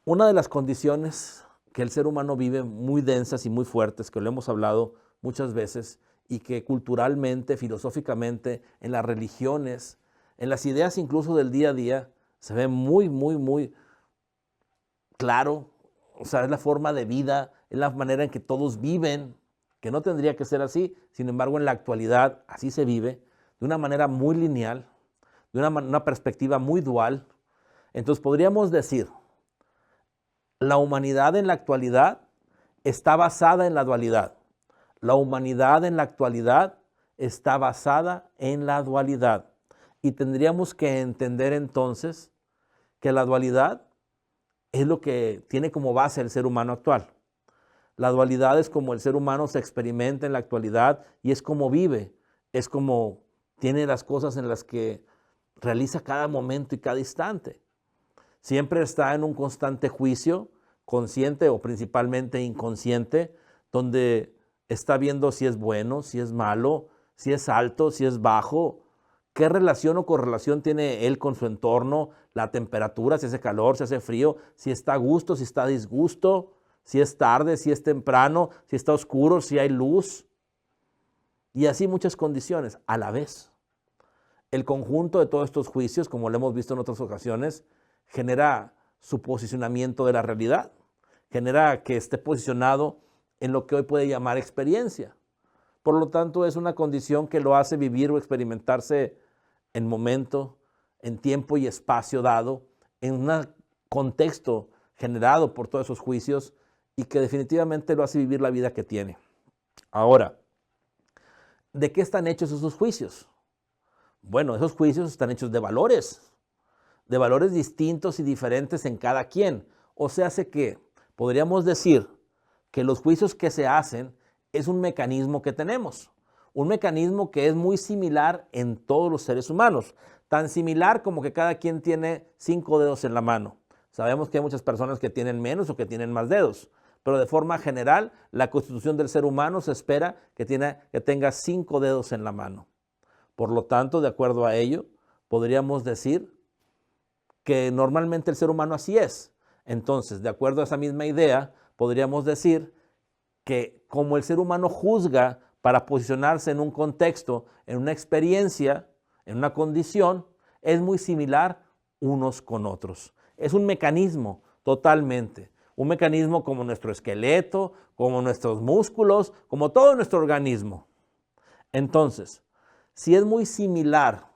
Una de las condiciones que el ser humano vive muy densas y muy fuertes, que lo hemos hablado muchas veces, y que culturalmente, filosóficamente, en las religiones, en las ideas incluso del día a día, se ve muy claro. O sea, es la forma de vida, es la manera en que todos viven, que no tendría que ser así. Sin embargo, en la actualidad así se vive, de una manera muy lineal, de una perspectiva muy dual. Entonces podríamos decir, la humanidad en la actualidad está basada en la dualidad. La humanidad en la actualidad está basada en la dualidad. Y tendríamos que entender entonces que la dualidad es lo que tiene como base el ser humano actual. La dualidad es como el ser humano se experimenta en la actualidad y es como vive, es como tiene las cosas en las que realiza cada momento y cada instante. Siempre está en un constante juicio, consciente o principalmente inconsciente, donde está viendo si es bueno, si es malo, si es alto, si es bajo, qué relación o correlación tiene él con su entorno, la temperatura, si hace calor, si hace frío, si está a gusto, si está a disgusto, si es tarde, si es temprano, si está oscuro, si hay luz, y así muchas condiciones a la vez. El conjunto de todos estos juicios, como lo hemos visto en otras ocasiones, genera su posicionamiento de la realidad, genera que esté posicionado en lo que hoy puede llamar experiencia. Por lo tanto, es una condición que lo hace vivir o experimentarse en momento, en tiempo y espacio dado, en un contexto generado por todos esos juicios y que definitivamente lo hace vivir la vida que tiene. Ahora, ¿de qué están hechos esos juicios? Bueno, esos juicios están hechos de valores distintos y diferentes en cada quien. O sea, hace que podríamos decir que los juicios que se hacen es un mecanismo que tenemos, un mecanismo que es muy similar en todos los seres humanos, tan similar como que cada quien tiene 5 dedos en la mano. Sabemos que hay muchas personas que tienen menos o que tienen más dedos, pero de forma general, la constitución del ser humano se espera que tenga 5 dedos en la mano. Por lo tanto, de acuerdo a ello, podríamos decir que normalmente el ser humano así es. Entonces, de acuerdo a esa misma idea, podríamos decir que como el ser humano juzga para posicionarse en un contexto, en una experiencia, en una condición, es muy similar unos con otros. Es un mecanismo totalmente. Un mecanismo como nuestro esqueleto, como nuestros músculos, como todo nuestro organismo. Entonces, si es muy similar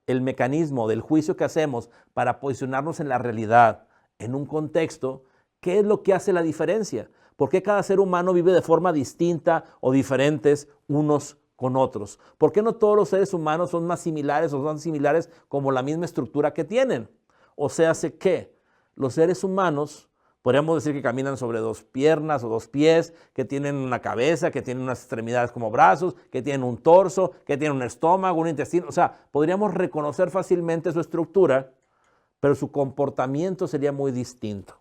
el mecanismo del juicio que hacemos para posicionarnos en la realidad, en un contexto, ¿qué es lo que hace la diferencia? ¿Por qué cada ser humano vive de forma distinta o diferentes unos con otros? ¿Por qué no todos los seres humanos son más similares o son similares como la misma estructura que tienen? O sea, hace que los seres humanos, podríamos decir que caminan sobre 2 piernas o 2 pies, que tienen una cabeza, que tienen unas extremidades como brazos, que tienen un torso, que tienen un estómago, un intestino. O sea, podríamos reconocer fácilmente su estructura, pero su comportamiento sería muy distinto.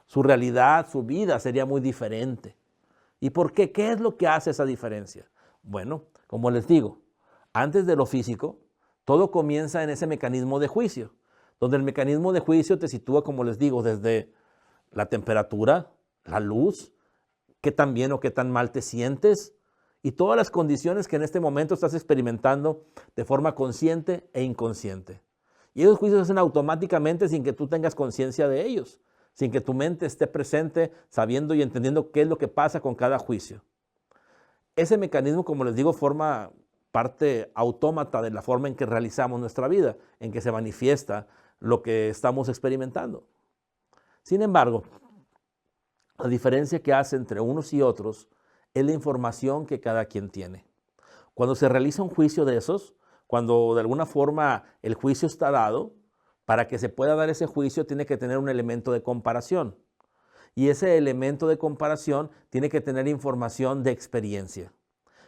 Su realidad, su vida sería muy diferente. ¿Y por qué? ¿Qué es lo que hace esa diferencia? Bueno, como les digo, antes de lo físico, todo comienza en ese mecanismo de juicio, donde el mecanismo de juicio te sitúa, como les digo, desde la temperatura, la luz, qué tan bien o qué tan mal te sientes y todas las condiciones que en este momento estás experimentando de forma consciente e inconsciente. Y esos juicios se hacen automáticamente sin que tú tengas conciencia de ellos, sin que tu mente esté presente sabiendo y entendiendo qué es lo que pasa con cada juicio. Ese mecanismo, como les digo, forma parte autómata de la forma en que realizamos nuestra vida, en que se manifiesta lo que estamos experimentando. Sin embargo, la diferencia que hace entre unos y otros es la información que cada quien tiene. Cuando se realiza un juicio de esos, cuando de alguna forma el juicio está dado, para que se pueda dar ese juicio tiene que tener un elemento de comparación. Y ese elemento de comparación tiene que tener información de experiencia.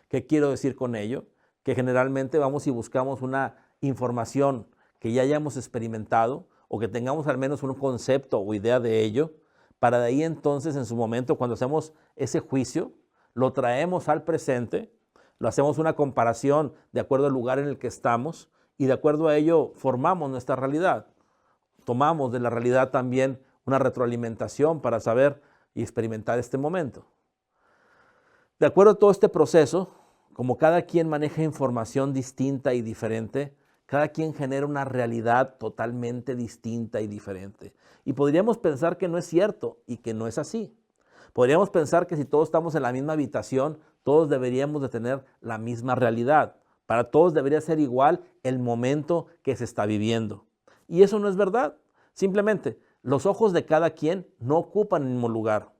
¿Qué quiero decir con ello? Que generalmente vamos y buscamos una información que ya hayamos experimentado o que tengamos al menos un concepto o idea de ello, para de ahí entonces en su momento cuando hacemos ese juicio, lo traemos al presente, lo hacemos una comparación de acuerdo al lugar en el que estamos y de acuerdo a ello formamos nuestra realidad. Tomamos de la realidad también una retroalimentación para saber y experimentar este momento. De acuerdo a todo este proceso, como cada quien maneja información distinta y diferente, cada quien genera una realidad totalmente distinta y diferente. Y podríamos pensar que no es cierto y que no es así. Podríamos pensar que si todos estamos en la misma habitación, todos deberíamos de tener la misma realidad. Para todos debería ser igual el momento que se está viviendo. Y eso no es verdad. Simplemente, los ojos de cada quien no ocupan el mismo lugar.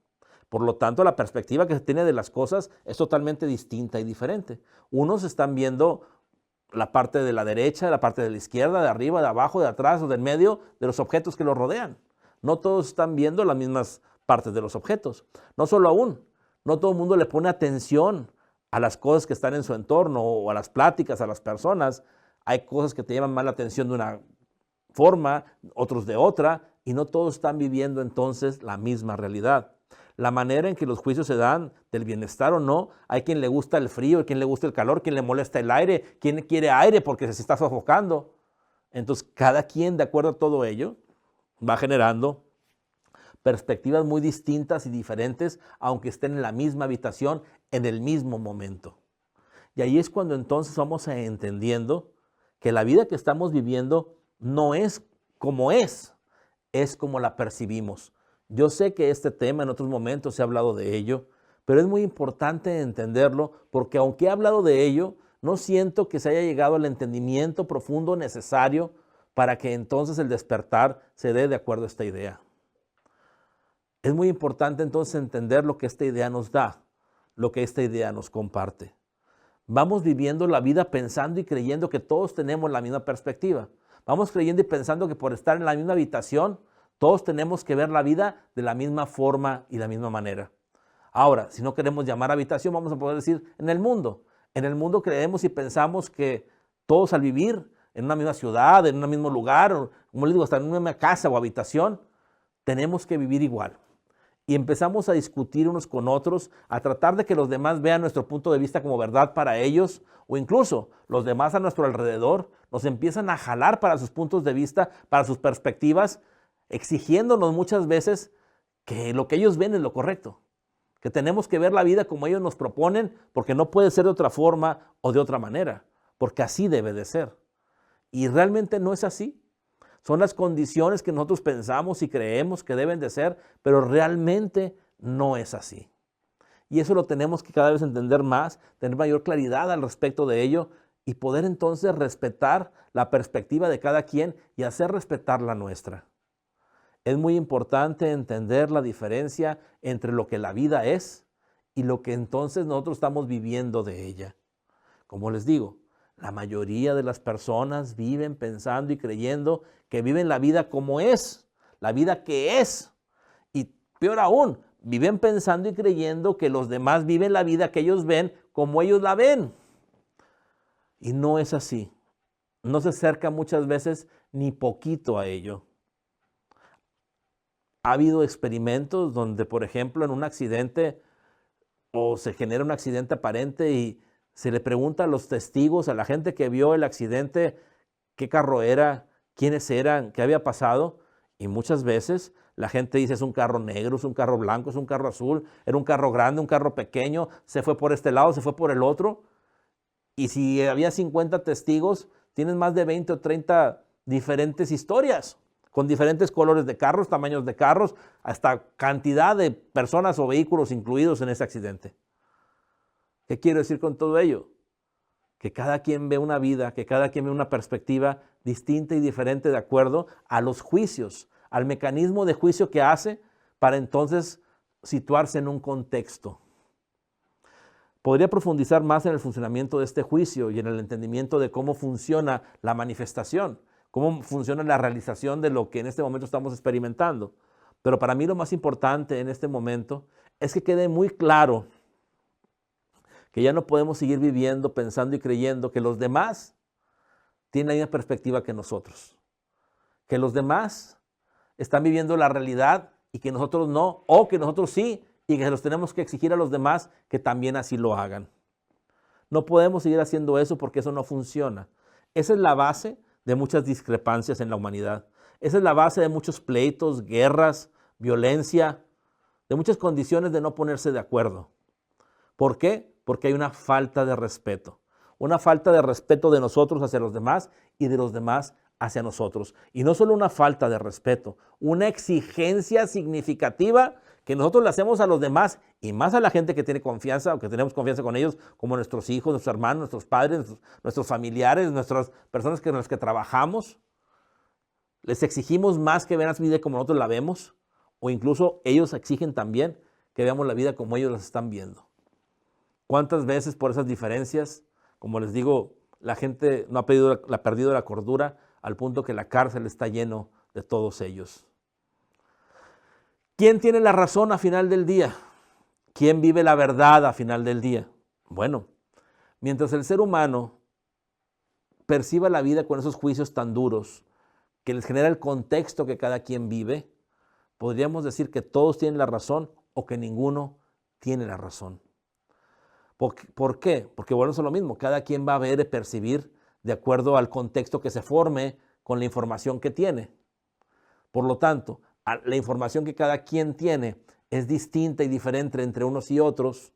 Por lo tanto, la perspectiva que se tiene de las cosas es totalmente distinta y diferente. Unos están viendo la parte de la derecha, la parte de la izquierda, de arriba, de abajo, de atrás o del medio de los objetos que los rodean. No todos están viendo las mismas partes de los objetos. No solo aún, no todo el mundo le pone atención a las cosas que están en su entorno o a las pláticas, a las personas. Hay cosas que te llaman más la atención de una forma, otros de otra, y no todos están viviendo entonces la misma realidad. La manera en que los juicios se dan del bienestar o no, hay quien le gusta el frío, hay quien le gusta el calor, quien le molesta el aire, quien quiere aire porque se está sofocando. Entonces, cada quien, de acuerdo a todo ello, va generando perspectivas muy distintas y diferentes, aunque estén en la misma habitación, en el mismo momento. Y ahí es cuando entonces vamos entendiendo que la vida que estamos viviendo no es como la percibimos. Yo sé que este tema en otros momentos se ha hablado de ello, pero es muy importante entenderlo porque aunque he hablado de ello, no siento que se haya llegado al entendimiento profundo necesario para que entonces el despertar se dé de acuerdo a esta idea. Es muy importante entonces entender lo que esta idea nos da, lo que esta idea nos comparte. Vamos viviendo la vida pensando y creyendo que todos tenemos la misma perspectiva. Vamos creyendo y pensando que por estar en la misma habitación, todos tenemos que ver la vida de la misma forma y la misma manera. Ahora, si no queremos llamar habitación, vamos a poder decir en el mundo. En el mundo creemos y pensamos que todos al vivir en una misma ciudad, en un mismo lugar, o, como les digo, hasta en una misma casa o habitación, tenemos que vivir igual. Y empezamos a discutir unos con otros, a tratar de que los demás vean nuestro punto de vista como verdad para ellos, o incluso los demás a nuestro alrededor nos empiezan a jalar para sus puntos de vista, para sus perspectivas, exigiéndonos muchas veces que lo que ellos ven es lo correcto, que tenemos que ver la vida como ellos nos proponen, porque no puede ser de otra forma o de otra manera, porque así debe de ser. Y realmente no es así. Son las condiciones que nosotros pensamos y creemos que deben de ser, pero realmente no es así. Y eso lo tenemos que cada vez entender más, tener mayor claridad al respecto de ello y poder entonces respetar la perspectiva de cada quien y hacer respetar la nuestra. Es muy importante entender la diferencia entre lo que la vida es y lo que entonces nosotros estamos viviendo de ella. Como les digo, la mayoría de las personas viven pensando y creyendo que viven la vida como es, la vida que es. Y peor aún, viven pensando y creyendo que los demás viven la vida que ellos ven como ellos la ven. Y no es así. No se acerca muchas veces ni poquito a ello. Ha habido experimentos donde, por ejemplo, en un accidente o se genera un accidente aparente y se le pregunta a los testigos, a la gente que vio el accidente, qué carro era, quiénes eran, qué había pasado. Y muchas veces la gente dice es un carro negro, es un carro blanco, es un carro azul, era un carro grande, un carro pequeño, se fue por este lado, se fue por el otro. Y si había 50 testigos, tienes más de 20 o 30 diferentes historias, con diferentes colores de carros, tamaños de carros, hasta cantidad de personas o vehículos incluidos en ese accidente. ¿Qué quiero decir con todo ello? Que cada quien ve una vida, que cada quien ve una perspectiva distinta y diferente de acuerdo a los juicios, al mecanismo de juicio que hace para entonces situarse en un contexto. Podría profundizar más en el funcionamiento de este juicio y en el entendimiento de cómo funciona la manifestación, cómo funciona la realización de lo que en este momento estamos experimentando. Pero para mí lo más importante en este momento es que quede muy claro que ya no podemos seguir viviendo, pensando y creyendo que los demás tienen la misma perspectiva que nosotros. Que los demás están viviendo la realidad y que nosotros no, o que nosotros sí, y que los tenemos que exigir a los demás que también así lo hagan. No podemos seguir haciendo eso porque eso no funciona. Esa es la base de muchas discrepancias en la humanidad. Esa es la base de muchos pleitos, guerras, violencia, de muchas condiciones de no ponerse de acuerdo. ¿Por qué? Porque hay una falta de respeto. Una falta de respeto de nosotros hacia los demás y de los demás hacia nosotros. Y no solo una falta de respeto, una exigencia significativa que nosotros le hacemos a los demás y más a la gente que tiene confianza o que tenemos confianza con ellos, como nuestros hijos, nuestros hermanos, nuestros padres, nuestros familiares, nuestras personas con las que trabajamos. Les exigimos más que vean la vida como nosotros la vemos, o incluso ellos exigen también que veamos la vida como ellos la están viendo. ¿Cuántas veces por esas diferencias, como les digo, la gente no ha perdido la cordura al punto que la cárcel está lleno de todos ellos? ¿Quién tiene la razón a final del día? ¿Quién vive la verdad a final del día? Bueno, mientras el ser humano perciba la vida con esos juicios tan duros que les genera el contexto que cada quien vive, podríamos decir que todos tienen la razón o que ninguno tiene la razón. ¿Por qué? Porque bueno, eso es lo mismo. Cada quien va a ver y percibir de acuerdo al contexto que se forme con la información que tiene. Por lo tanto, la información que cada quien tiene es distinta y diferente entre unos y otros.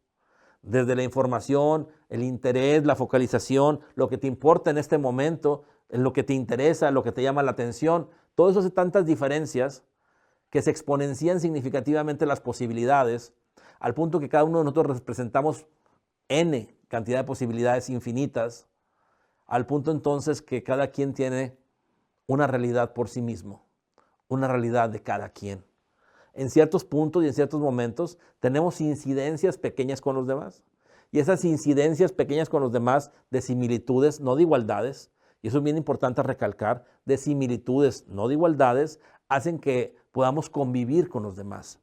Desde la información, el interés, la focalización, lo que te importa en este momento, en lo que te interesa, lo que te llama la atención. Todo eso hace tantas diferencias que se exponencian significativamente las posibilidades, al punto que cada uno de nosotros representamos N cantidad de posibilidades infinitas, al punto entonces que cada quien tiene una realidad por sí mismo, una realidad de cada quien. En ciertos puntos y en ciertos momentos tenemos incidencias pequeñas con los demás. Y esas incidencias pequeñas con los demás de similitudes, no de igualdades, y eso es bien importante recalcar, de similitudes, no de igualdades, hacen que podamos convivir con los demás.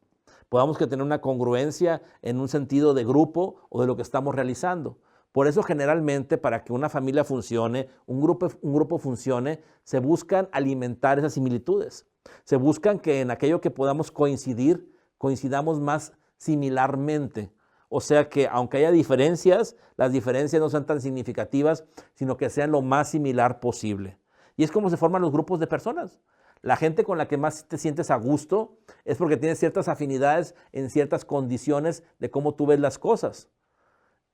Podamos tener una congruencia en un sentido de grupo o de lo que estamos realizando. Por eso generalmente para que una familia funcione, un grupo funcione, se buscan alimentar esas similitudes. Se buscan que en aquello que podamos coincidir, coincidamos más similarmente. O sea que aunque haya diferencias, las diferencias no sean tan significativas, sino que sean lo más similar posible. Y es como se forman los grupos de personas. La gente con la que más te sientes a gusto es porque tienes ciertas afinidades en ciertas condiciones de cómo tú ves las cosas.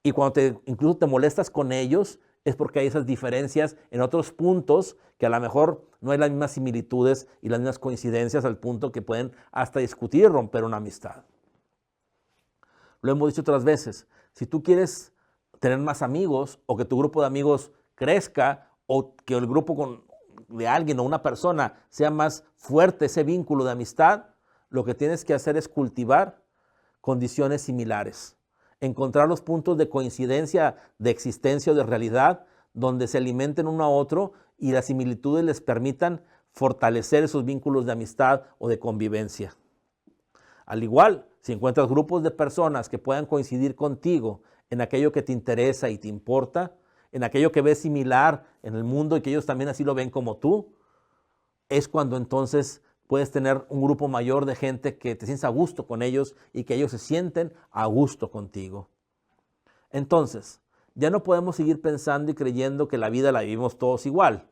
Y cuando incluso te molestas con ellos es porque hay esas diferencias en otros puntos que a lo mejor no hay las mismas similitudes y las mismas coincidencias al punto que pueden hasta discutir y romper una amistad. Lo hemos dicho otras veces, si tú quieres tener más amigos o que tu grupo de amigos crezca o que el grupo de alguien o una persona sea más fuerte ese vínculo de amistad, lo que tienes que hacer es cultivar condiciones similares. Encontrar los puntos de coincidencia, de existencia o de realidad, donde se alimenten uno a otro y las similitudes les permitan fortalecer esos vínculos de amistad o de convivencia. Al igual, si encuentras grupos de personas que puedan coincidir contigo en aquello que te interesa y te importa, en aquello que ves similar en el mundo y que ellos también así lo ven como tú, es cuando entonces puedes tener un grupo mayor de gente que te sientes a gusto con ellos y que ellos se sienten a gusto contigo. Entonces, ya no podemos seguir pensando y creyendo que la vida la vivimos todos igual,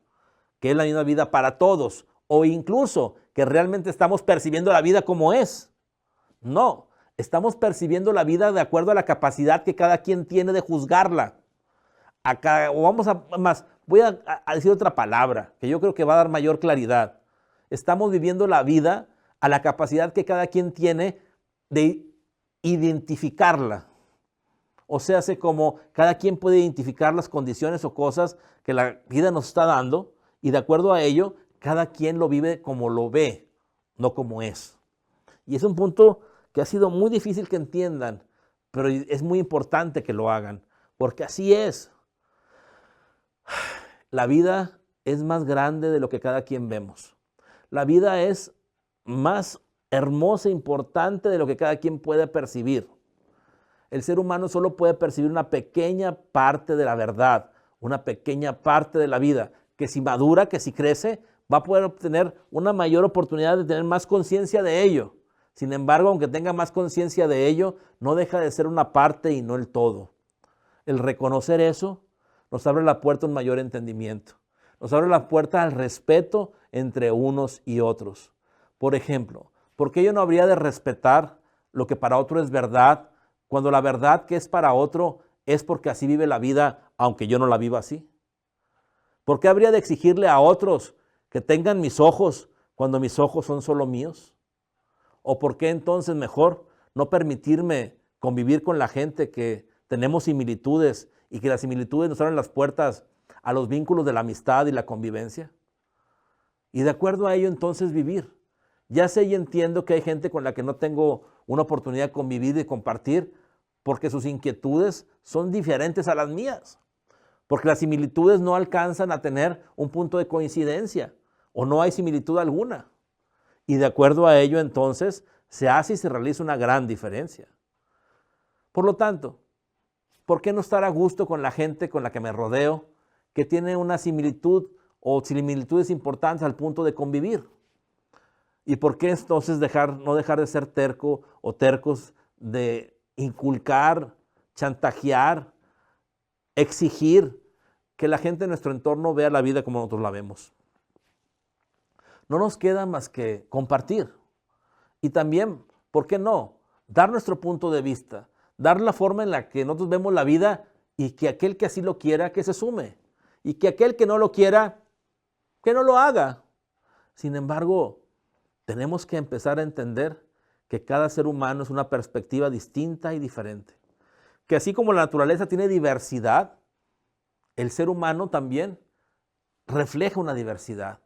que es la misma vida para todos, o incluso que realmente estamos percibiendo la vida como es. No, estamos percibiendo la vida de acuerdo a la capacidad que cada quien tiene de juzgarla. Voy a decir otra palabra que yo creo que va a dar mayor claridad. Estamos viviendo la vida a la capacidad que cada quien tiene de identificarla. O sea, como cada quien puede identificar las condiciones o cosas que la vida nos está dando y de acuerdo a ello, cada quien lo vive como lo ve, no como es. Y es un punto que ha sido muy difícil que entiendan, pero es muy importante que lo hagan, porque así es. La vida es más grande de lo que cada quien vemos. La vida es más hermosa e importante de lo que cada quien puede percibir. El ser humano solo puede percibir una pequeña parte de la verdad, una pequeña parte de la vida, que si madura, que si crece, va a poder obtener una mayor oportunidad de tener más conciencia de ello. Sin embargo, aunque tenga más conciencia de ello, no deja de ser una parte y no el todo. El reconocer eso nos abre la puerta a un mayor entendimiento. Nos abre la puerta al respeto entre unos y otros. Por ejemplo, ¿Por qué yo no habría de respetar lo que para otro es verdad, cuando la verdad que es para otro es porque así vive la vida, aunque yo no la viva así? ¿Por qué habría de exigirle a otros que tengan mis ojos cuando mis ojos son solo míos? ¿O por qué entonces mejor no permitirme convivir con la gente que tenemos similitudes y que las similitudes nos abren las puertas a los vínculos de la amistad y la convivencia? Y de acuerdo a ello entonces vivir. Ya sé y entiendo que hay gente con la que no tengo una oportunidad de convivir y compartir porque sus inquietudes son diferentes a las mías, porque las similitudes no alcanzan a tener un punto de coincidencia o no hay similitud alguna. Y de acuerdo a ello entonces se hace y se realiza una gran diferencia. Por lo tanto, ¿por qué no estar a gusto con la gente con la que me rodeo, que tiene una similitud o similitudes importantes al punto de convivir? ¿Y por qué entonces no dejar de ser terco o tercos de inculcar, chantajear, exigir que la gente en nuestro entorno vea la vida como nosotros la vemos? No nos queda más que compartir. Y también, ¿por qué no? Dar nuestro punto de vista, dar la forma en la que nosotros vemos la vida y que aquel que así lo quiera, que se sume. Y que aquel que no lo quiera, que no lo haga. Sin embargo, tenemos que empezar a entender que cada ser humano es una perspectiva distinta y diferente. Que así como la naturaleza tiene diversidad, el ser humano también refleja una diversidad.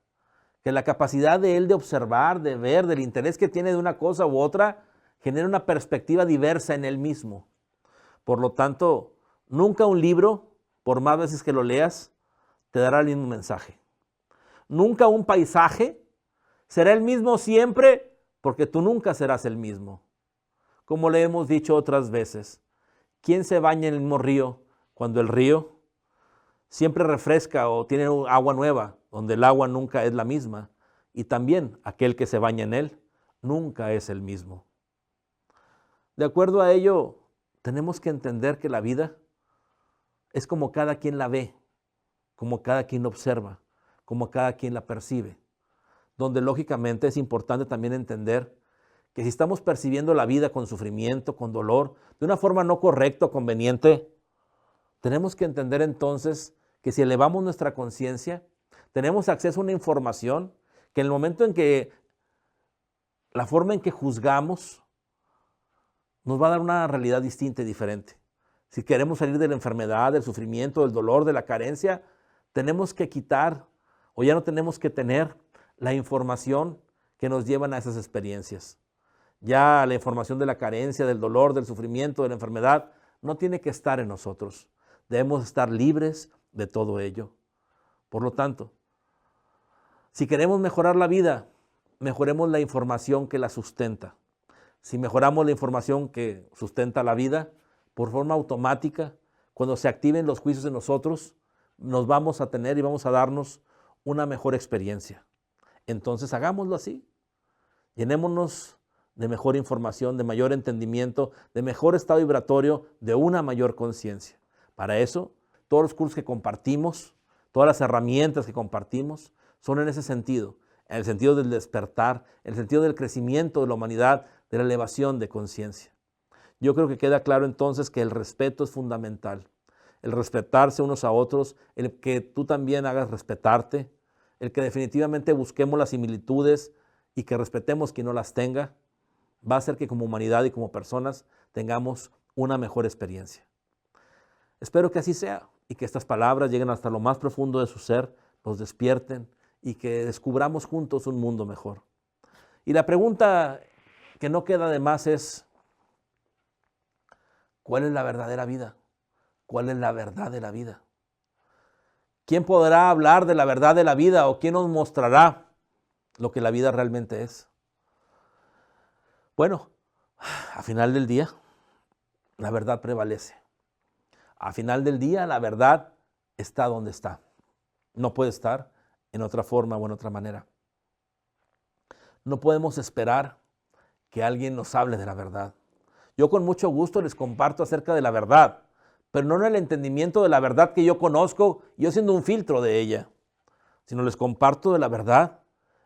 Que la capacidad de él de observar, de ver, del interés que tiene de una cosa u otra, genera una perspectiva diversa en él mismo. Por lo tanto, nunca un libro, por más veces que lo leas, te dará el mismo mensaje. Nunca un paisaje será el mismo siempre, porque tú nunca serás el mismo. Como le hemos dicho otras veces, ¿quién se baña en el mismo río cuando el río siempre refresca o tiene agua nueva, donde el agua nunca es la misma? Y también aquel que se baña en él nunca es el mismo. De acuerdo a ello, tenemos que entender que la vida es como cada quien la ve, como cada quien la observa, como cada quien la percibe. Donde lógicamente es importante también entender que si estamos percibiendo la vida con sufrimiento, con dolor, de una forma no correcta o conveniente, tenemos que entender entonces que si elevamos nuestra conciencia, tenemos acceso a una información que en el momento en que la forma en que juzgamos nos va a dar una realidad distinta y diferente. Si queremos salir de la enfermedad, del sufrimiento, del dolor, de la carencia, tenemos que quitar o ya no tenemos que tener la información que nos llevan a esas experiencias. Ya la información de la carencia, del dolor, del sufrimiento, de la enfermedad, no tiene que estar en nosotros. Debemos estar libres de todo ello. Por lo tanto, si queremos mejorar la vida, mejoremos la información que la sustenta. Si mejoramos la información que sustenta la vida, por forma automática, cuando se activen los juicios en nosotros, nos vamos a tener y vamos a darnos una mejor experiencia. Entonces hagámoslo así. Llenémonos de mejor información, de mayor entendimiento, de mejor estado vibratorio, de una mayor conciencia. Para eso, todos los cursos que compartimos, todas las herramientas que compartimos, son en ese sentido, en el sentido del despertar, en el sentido del crecimiento de la humanidad, de la elevación de conciencia. Yo creo que queda claro entonces que el respeto es fundamental. El respetarse unos a otros, el que tú también hagas respetarte, el que definitivamente busquemos las similitudes y que respetemos quien no las tenga, va a hacer que como humanidad y como personas tengamos una mejor experiencia. Espero que así sea y que estas palabras lleguen hasta lo más profundo de su ser, nos despierten y que descubramos juntos un mundo mejor. Y la pregunta que no queda de más es, ¿cuál es la verdadera vida? ¿Cuál es la verdad de la vida? ¿Quién podrá hablar de la verdad de la vida o quién nos mostrará lo que la vida realmente es? Bueno, a final del día, la verdad prevalece. A final del día, la verdad está donde está. No puede estar en otra forma o en otra manera. No podemos esperar que alguien nos hable de la verdad. Yo con mucho gusto les comparto acerca de la verdad, pero no en el entendimiento de la verdad que yo conozco, yo siendo un filtro de ella, sino les comparto de la verdad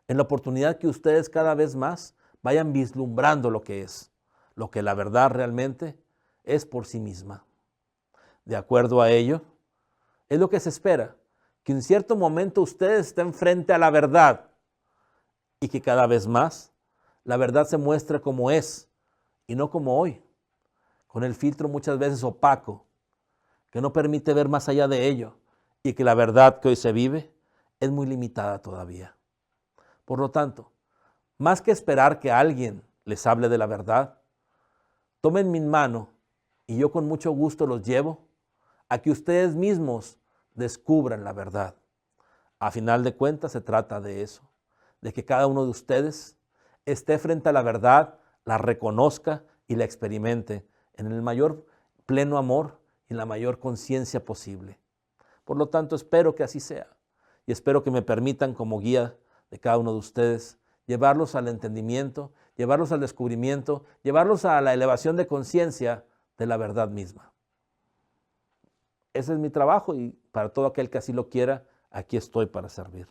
en la oportunidad que ustedes cada vez más vayan vislumbrando lo que la verdad realmente es por sí misma. De acuerdo a ello, es lo que se espera, que en cierto momento ustedes estén frente a la verdad y que cada vez más la verdad se muestre como es y no como hoy, con el filtro muchas veces opaco, que no permite ver más allá de ello y que la verdad que hoy se vive es muy limitada todavía. Por lo tanto, más que esperar que alguien les hable de la verdad, tomen mi mano y yo con mucho gusto los llevo a que ustedes mismos descubran la verdad. A final de cuentas se trata de eso, de que cada uno de ustedes esté frente a la verdad, la reconozca y la experimente en el mayor pleno amor y en la mayor conciencia posible. Por lo tanto, espero que así sea y espero que me permitan como guía de cada uno de ustedes llevarlos al entendimiento, llevarlos al descubrimiento, llevarlos a la elevación de conciencia de la verdad misma. Ese es mi trabajo y para todo aquel que así lo quiera, aquí estoy para servir.